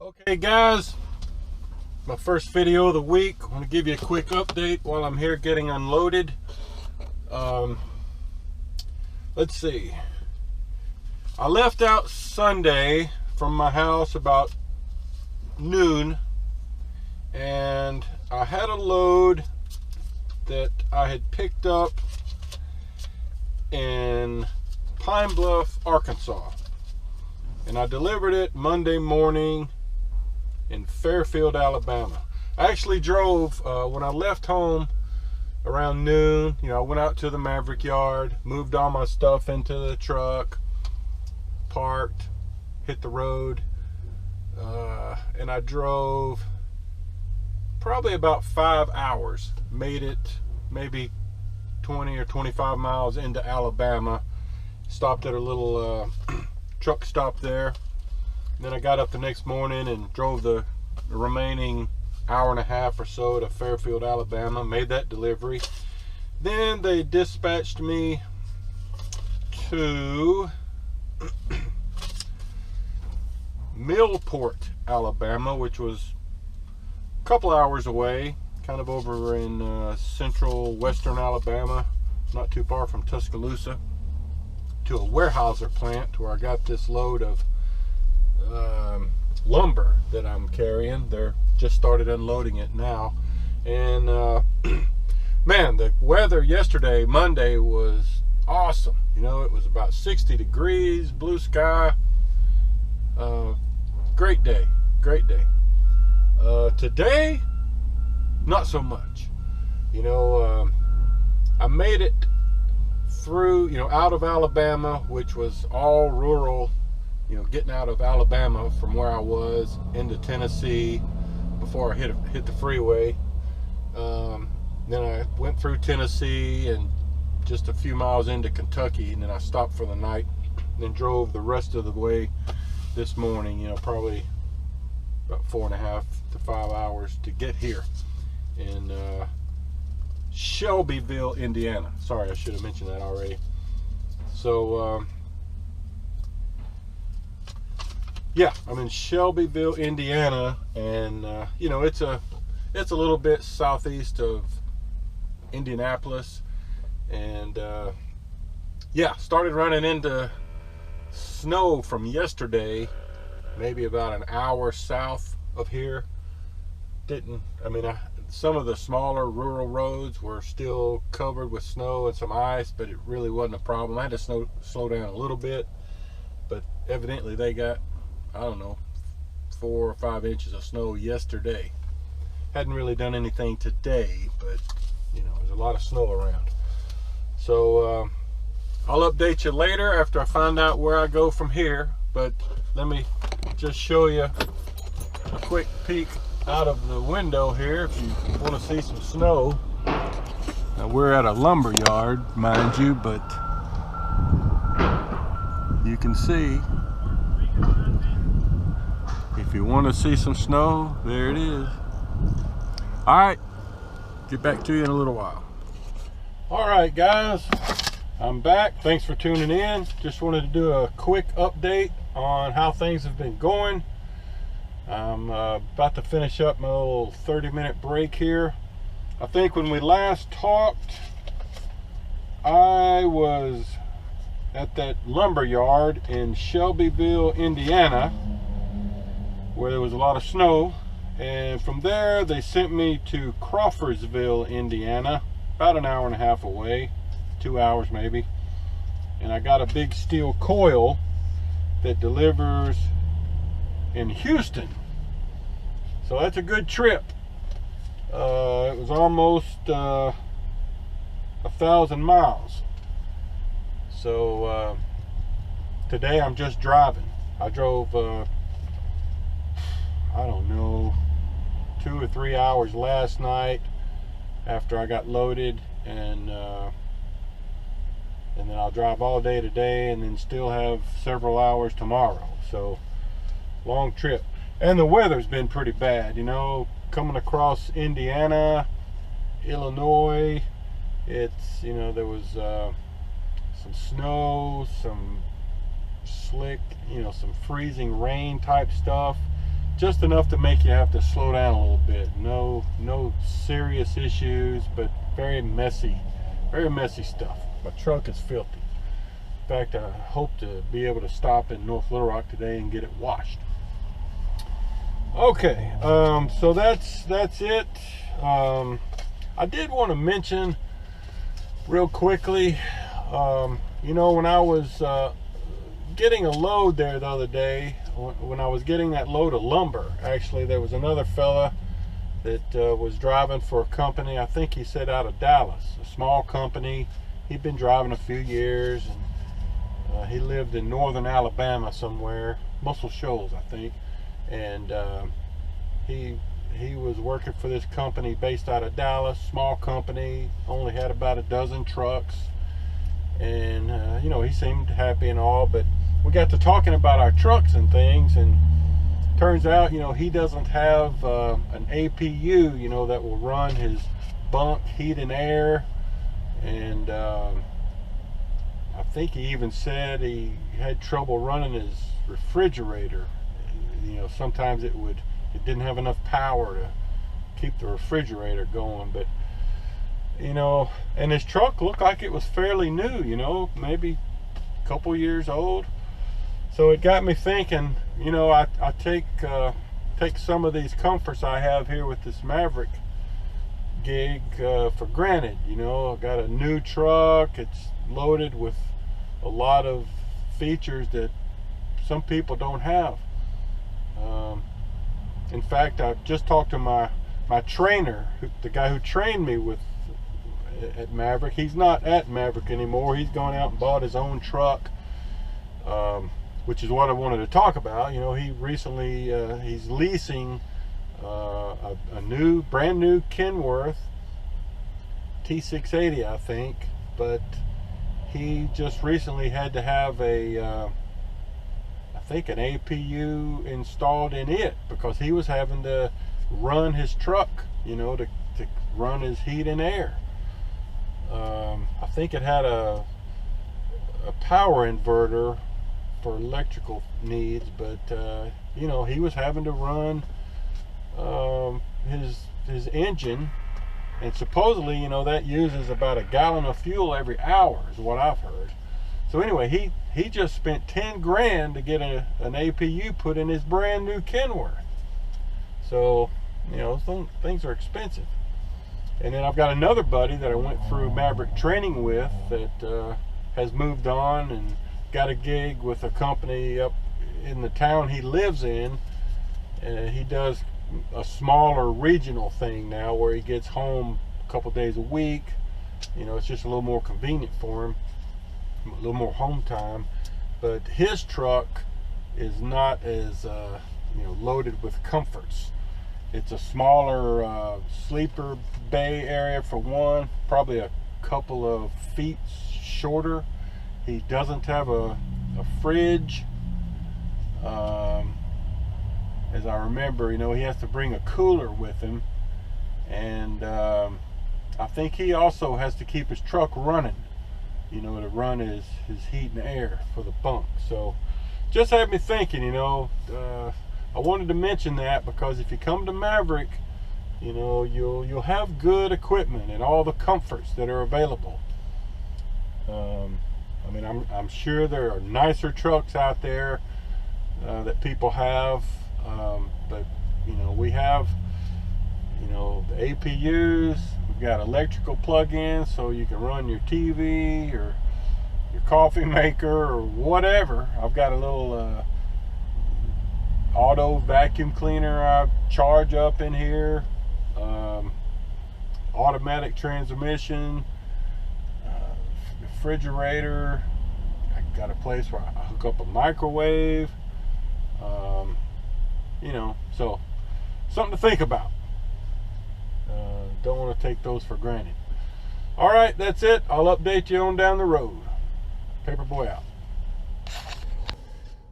Okay guys, my first video of the week. I want to give you a quick update while I'm here getting unloaded. Let's see. I left out Sunday from my house about noon, and I had a load that I had picked up in Pine Bluff, Arkansas, and I delivered it Monday morning in Fairfield, Alabama. I actually drove, when I left home around noon, I went out to the Maverick yard, moved all my stuff into the truck, parked, hit the road, and I drove probably about 5 hours, made it maybe 20 or 25 miles into Alabama, stopped at a little truck stop there. Then I got up the next morning and drove the remaining hour and a half or so to Fairfield, Alabama, made that delivery. Then they dispatched me to Millport, Alabama, which was a couple hours away, kind of over in central western Alabama, not too far from Tuscaloosa, to a Weyerhaeuser plant where I got this load of lumber that I'm carrying. They're just started unloading it now, and man, the weather yesterday, Monday, was awesome. It was about 60 degrees, blue sky, great day. Today, not so much. I made it through, out of Alabama, which was all rural, getting out of Alabama from where I was into Tennessee before I hit the freeway. Then I went through Tennessee and just a few miles into Kentucky, and then I stopped for the night, and then drove the rest of the way this morning, probably about 4.5 to 5 hours to get here in Shelbyville, Indiana. Sorry, I should have mentioned that already. So yeah, I'm in Shelbyville, Indiana, and it's a little bit southeast of Indianapolis, and yeah, started running into snow from yesterday, maybe about an hour south of here. Some of the smaller rural roads were still covered with snow and some ice, but it really wasn't a problem. I had to slow down a little bit, but evidently they got, I don't know, 4 or 5 inches of snow yesterday. Hadn't really done anything today, but there's a lot of snow around. So I'll update you later after I find out where I go from here, but let me just show you a quick peek out of the window here if you want to see some snow. Now, we're at a lumber yard, mind you, but you can see, if you want to see some snow, there it is. All right, get back to you in a little while. All right, guys, I'm back. Thanks for tuning in. Just wanted to do a quick update on how things have been going. I'm about to finish up my little 30-minute break here. I think when we last talked, I was at that lumber yard in Shelbyville, Indiana, where there was a lot of snow, and from there they sent me to Crawfordsville, Indiana, about an hour and a half away, 2 hours maybe, and I got a big steel coil that delivers in Houston. So that's a good trip. It was almost 1,000 miles. So today I'm just driving. I drove I don't know, 2 or 3 hours last night after I got loaded, and then I'll drive all day today, and then still have several hours tomorrow. So long trip. And the weather's been pretty bad, coming across Indiana, Illinois. It's, there was some snow, some slick, some freezing rain type stuff. just enough to make you have to slow down a little bit. No serious issues, but very messy stuff. My truck is filthy. In fact, I hope to be able to stop in North Little Rock today and get it washed. Okay, so that's it. I did want to mention real quickly, you know, when I was getting a load there the other day, when I was getting that load of lumber, actually there was another fella that was driving for a company. I think he said out of Dallas, a small company. He'd been driving a few years, and he lived in northern Alabama somewhere, Muscle Shoals I think, and he was working for this company based out of Dallas, small company, only had about a dozen trucks, and you know, he seemed happy and all, but we got to talking about our trucks and things, and turns out, you know, he doesn't have an APU, you know, that will run his bunk, heat and air, and I think he even said he had trouble running his refrigerator. You know, sometimes it didn't have enough power to keep the refrigerator going, but you know, and his truck looked like it was fairly new, you know, maybe a couple years old. So it got me thinking, you know, I take some of these comforts I have here with this Maverick gig for granted. You know, I got a new truck. It's loaded with a lot of features that some people don't have. In fact, I've just talked to my trainer, the guy who trained me at Maverick. He's not at Maverick anymore. He's gone out and bought his own truck, which is what I wanted to talk about. You know, he recently he's leasing a brand new Kenworth T680, I think, but he just recently had to have I think an APU installed in it, because he was having to run his truck, you know, to run his heat and air. I think it had a power inverter for electrical needs, but you know, he was having to run his engine, and supposedly, you know, that uses about a gallon of fuel every hour is what I've heard. So anyway, he just spent 10 grand to get an APU put in his brand new Kenworth. So, you know, some things are expensive. And then I've got another buddy that I went through Maverick training with that has moved on and got a gig with a company up in the town he lives in. He does a smaller regional thing now where he gets home a couple days a week. You know, it's just a little more convenient for him, a little more home time. But his truck is not as you know, loaded with comforts. It's a smaller sleeper bay area for one, probably a couple of feet shorter. He doesn't have a fridge. As I remember, you know, he has to bring a cooler with him, and I think he also has to keep his truck running, you know, to run his heat and air for the bunk. So just had me thinking, you know, I wanted to mention that, because if you come to Maverick, you know, you'll have good equipment and all the comforts that are available. I mean, I'm sure there are nicer trucks out there that people have, but you know, we have, you know, the APUs. We've got electrical plug-ins, so you can run your TV or your coffee maker or whatever. I've got a little auto vacuum cleaner I charge up in here, automatic transmission, refrigerator. I got a place where I hook up a microwave. You know, so something to think about. Don't want to take those for granted. All right, that's it. I'll update you on down the road. Paperboy out.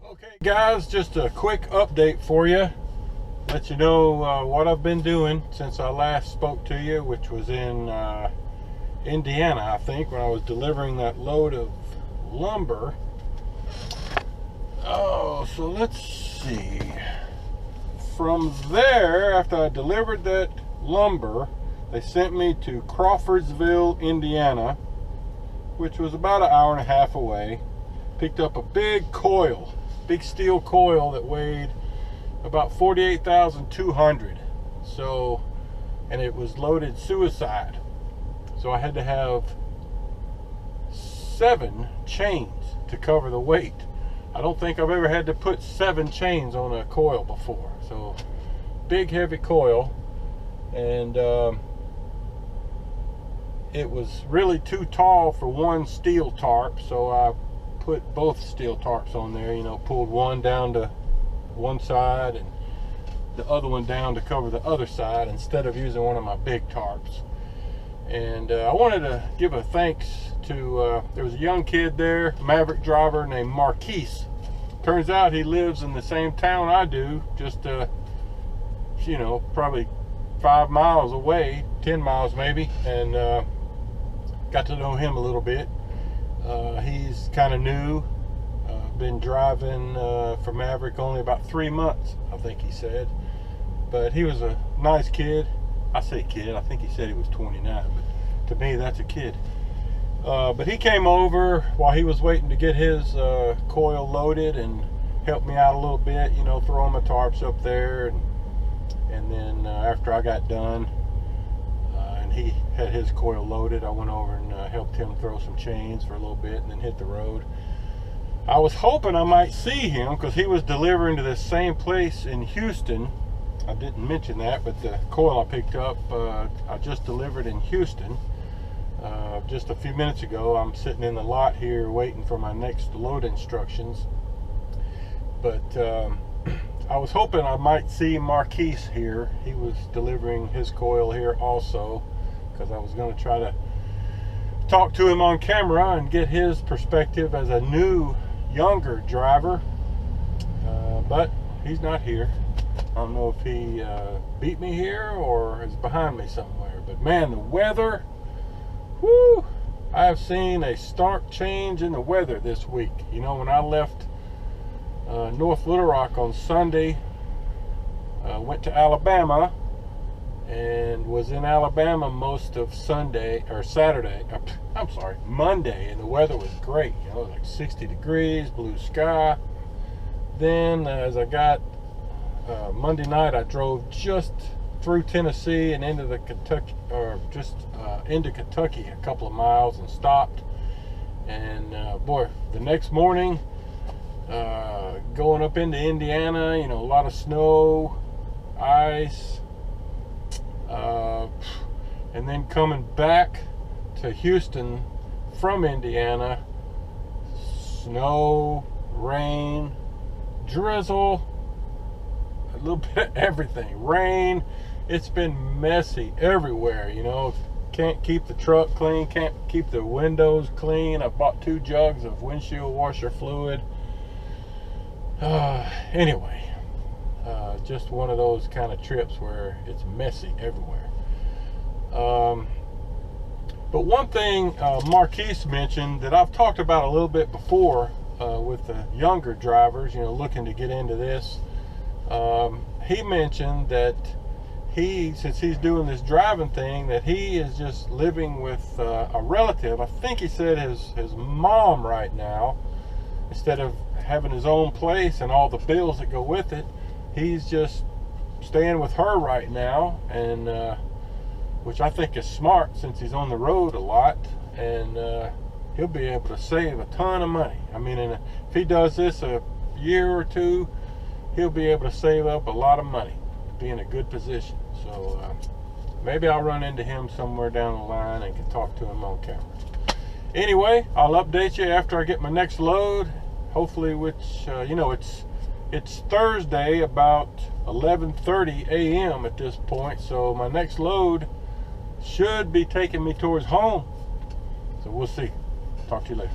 Okay, guys, just a quick update for you. Let you know what I've been doing since I last spoke to you, which was in Indiana, I think, when I was delivering that load of lumber. Oh, so let's see. from there, after I delivered that lumber, they sent me to Crawfordsville, Indiana, which was about an hour and a half away. Picked up a big coil, big steel coil that weighed about 48,200. So, and it was loaded suicide. So I had to have 7 chains to cover the weight. I don't think I've ever had to put 7 chains on a coil before. So, big heavy coil, and it was really too tall for one steel tarp, so I put both steel tarps on there, you know, pulled one down to one side and the other one down to cover the other side instead of using one of my big tarps. And I wanted to give a thanks to, there was a young kid there, Maverick driver named Marquise. Turns out he lives in the same town I do, just, you know, probably 5 miles away, 10 miles maybe, and got to know him a little bit. He's kind of new, been driving for Maverick only about 3 months, I think he said. But he was a nice kid. I say kid, I think he said he was 29, but to me that's a kid. But he came over while he was waiting to get his coil loaded and helped me out a little bit, you know, throwing my tarps up there. And then after I got done, and he had his coil loaded, I went over and helped him throw some chains for a little bit and then hit the road. I was hoping I might see him because he was delivering to this same place in Houston. I didn't mention that, but the coil I picked up, I just delivered in Houston just a few minutes ago. I'm sitting in the lot here waiting for my next load instructions. But I was hoping I might see Marquise here. He was delivering his coil here also, because I was going to try to talk to him on camera and get his perspective as a new, younger driver. But he's not here. I don't know if he beat me here or is behind me somewhere. But man, the weather, whoo! I have seen a stark change in the weather this week. You know, when I left North Little Rock on Sunday, went to Alabama and was in Alabama most of Sunday or Saturday. I'm sorry, Monday, and the weather was great. You know, like 60 degrees, blue sky. Then as I got Monday night, I drove just through Tennessee and into the Kentucky, or just into Kentucky a couple of miles and stopped. And boy, the next morning, going up into Indiana, you know, a lot of snow, ice, and then coming back to Houston from Indiana, snow, rain, drizzle, a little bit of everything. Rain. It's been messy everywhere, you know. Can't keep the truck clean, can't keep the windows clean. I bought 2 jugs of windshield washer fluid. Anyway, just one of those kind of trips where it's messy everywhere. But one thing Marquise mentioned that I've talked about a little bit before with the younger drivers, you know, looking to get into this. He mentioned that since he's doing this driving thing, that he is just living with a relative. I think he said his mom right now. Instead of having his own place and all the bills that go with it, he's just staying with her right now, and which I think is smart since he's on the road a lot, and he'll be able to save a ton of money. I mean, if he does this a year or two, he'll be able to save up a lot of money, be in a good position. So maybe I'll run into him somewhere down the line and can talk to him on camera. Anyway, I'll update you after I get my next load. Hopefully, which you know, it's Thursday about 11:30 a.m. at this point, so my next load should be taking me towards home. So we'll see. Talk to you later.